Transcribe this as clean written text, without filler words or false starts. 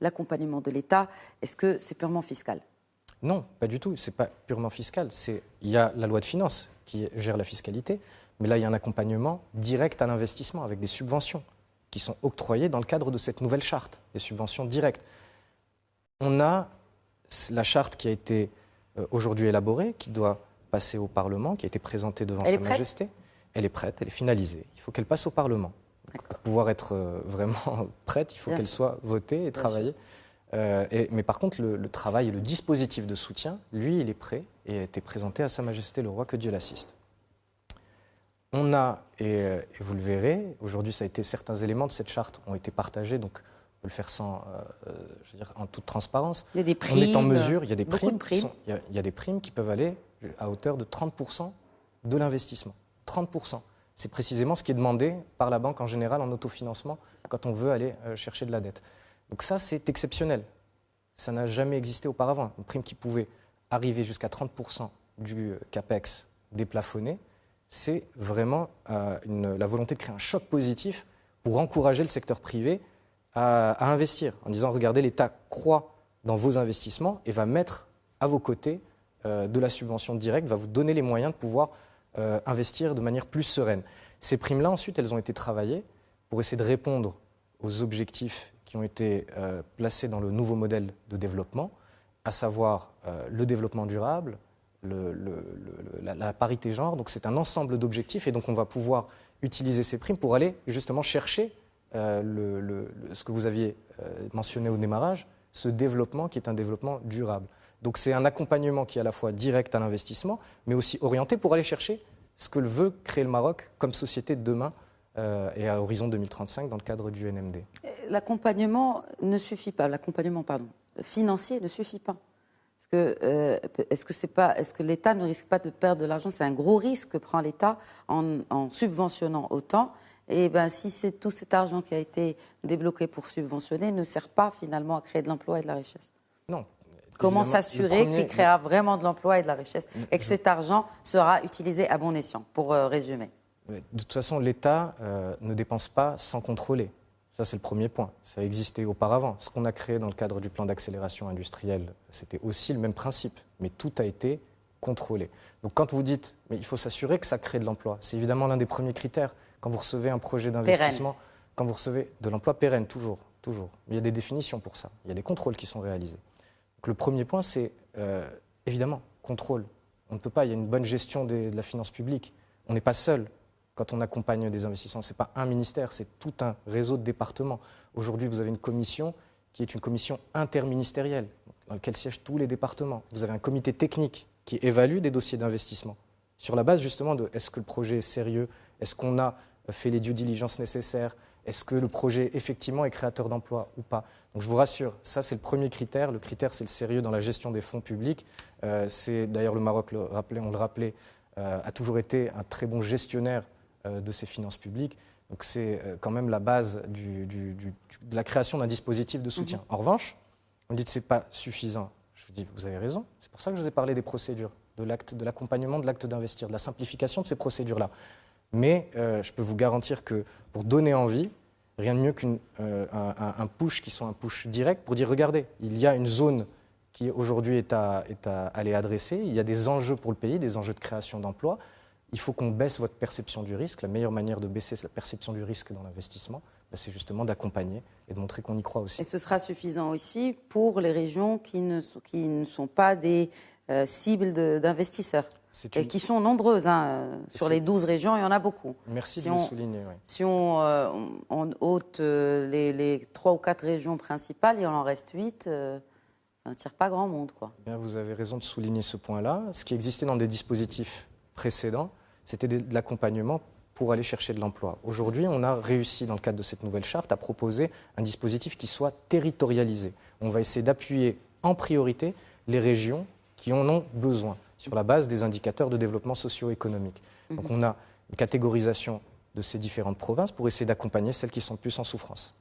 l'accompagnement de l'État, est-ce que c'est purement fiscal? Non, pas du tout. Ce n'est pas purement fiscal. Il y a la loi de finances qui gère la fiscalité, mais là, il y a un accompagnement direct à l'investissement avec des subventions qui sont octroyées dans le cadre de cette nouvelle charte, des subventions directes. On a la charte qui a été aujourd'hui élaborée, qui doit passer au Parlement, qui a été présentée devant Sa Majesté. Elle est prête, elle est finalisée. Il faut qu'elle passe au Parlement. Pour pouvoir être vraiment prête, il faut qu'elle soit votée et travaillée. Mais par contre, le travail et le dispositif de soutien, lui, il est prêt et a été présenté à Sa Majesté le Roi, que Dieu l'assiste. On a, et vous le verrez, aujourd'hui, certains éléments de cette charte ont été partagés, donc on peut le faire en toute transparence. Il y a des primes, on est en mesure, il y a des primes, il y a des primes qui peuvent aller à hauteur de 30% de l'investissement. 30%. C'est précisément ce qui est demandé par la banque en général en autofinancement quand on veut aller chercher de la dette. Donc ça, c'est exceptionnel. Ça n'a jamais existé auparavant. Une prime qui pouvait arriver jusqu'à 30% du CAPEX déplafonné, c'est vraiment la volonté de créer un choc positif pour encourager le secteur privé à investir, en disant, regardez, l'État croit dans vos investissements et va mettre à vos côtés de la subvention directe, va vous donner les moyens de pouvoir investir de manière plus sereine. Ces primes-là, ensuite, elles ont été travaillées pour essayer de répondre aux objectifs qui ont été placés dans le nouveau modèle de développement, à savoir le développement durable, la parité genre. Donc c'est un ensemble d'objectifs et donc on va pouvoir utiliser ces primes pour aller justement chercher ce que vous aviez mentionné au démarrage, ce développement qui est un développement durable. Donc c'est un accompagnement qui est à la fois direct à l'investissement, mais aussi orienté pour aller chercher ce que veut créer le Maroc comme société de demain et à horizon 2035 dans le cadre du NMD. L'accompagnement ne suffit pas, financier ne suffit pas. Est-ce que l'État ne risque pas de perdre de l'argent? C'est un gros risque que prend l'État en subventionnant autant. Et si c'est tout cet argent qui a été débloqué pour subventionner ne sert pas finalement à créer de l'emploi et de la richesse. Non. Comment s'assurer qu'il créera vraiment de l'emploi et de la richesse et que cet argent sera utilisé à bon escient, pour résumer? De toute façon, l'État ne dépense pas sans contrôler. Ça, c'est le premier point. Ça existait auparavant. Ce qu'on a créé dans le cadre du plan d'accélération industrielle, c'était aussi le même principe. Mais tout a été contrôlé. Donc quand vous dites, mais il faut s'assurer que ça crée de l'emploi, c'est évidemment l'un des premiers critères. Quand vous recevez un projet d'investissement, quand vous recevez de l'emploi pérenne, toujours. Mais il y a des définitions pour ça. Il y a des contrôles qui sont réalisés. Donc le premier point, c'est évidemment contrôle. On ne peut pas, il y a une bonne gestion de la finance publique. On n'est pas seul. Quand on accompagne des investissements, ce n'est pas un ministère, c'est tout un réseau de départements. Aujourd'hui, vous avez une commission qui est une commission interministérielle, dans laquelle siègent tous les départements. Vous avez un comité technique qui évalue des dossiers d'investissement, sur la base justement de est-ce que le projet est sérieux, est-ce qu'on a fait les due diligence nécessaires, est-ce que le projet effectivement est créateur d'emplois ou pas. Donc je vous rassure, ça c'est le premier critère. Le critère, c'est le sérieux dans la gestion des fonds publics. C'est d'ailleurs le Maroc, on le rappelait, a toujours été un très bon gestionnaire de ses finances publiques. Donc c'est quand même la base de la création d'un dispositif de soutien. En revanche, on dit que ce n'est pas suffisant. Je vous dis, vous avez raison. C'est pour ça que je vous ai parlé des procédures, de l'accompagnement de l'acte d'investir, de la simplification de ces procédures-là. Mais je peux vous garantir que pour donner envie, rien de mieux qu'un push qui soit un push direct pour dire, regardez, il y a une zone qui aujourd'hui est à aller adresser, il y a des enjeux pour le pays, des enjeux de création d'emplois. Il faut qu'on baisse votre perception du risque. La meilleure manière de baisser la perception du risque dans l'investissement, c'est justement d'accompagner et de montrer qu'on y croit aussi. Et ce sera suffisant aussi pour les régions qui ne sont pas des cibles d'investisseurs et qui sont nombreuses. Sur les 12 régions, il y en a beaucoup. Merci de le souligner. Oui. Si on ôte les 3 ou 4 régions principales, il en reste 8. Ça ne tire pas grand monde, quoi. Bien, vous avez raison de souligner ce point-là. Ce qui existait dans des dispositifs précédents, c'était de l'accompagnement pour aller chercher de l'emploi. Aujourd'hui, on a réussi, dans le cadre de cette nouvelle charte, à proposer un dispositif qui soit territorialisé. On va essayer d'appuyer en priorité les régions qui en ont besoin, sur la base des indicateurs de développement socio-économique. Donc on a une catégorisation de ces différentes provinces pour essayer d'accompagner celles qui sont plus en souffrance.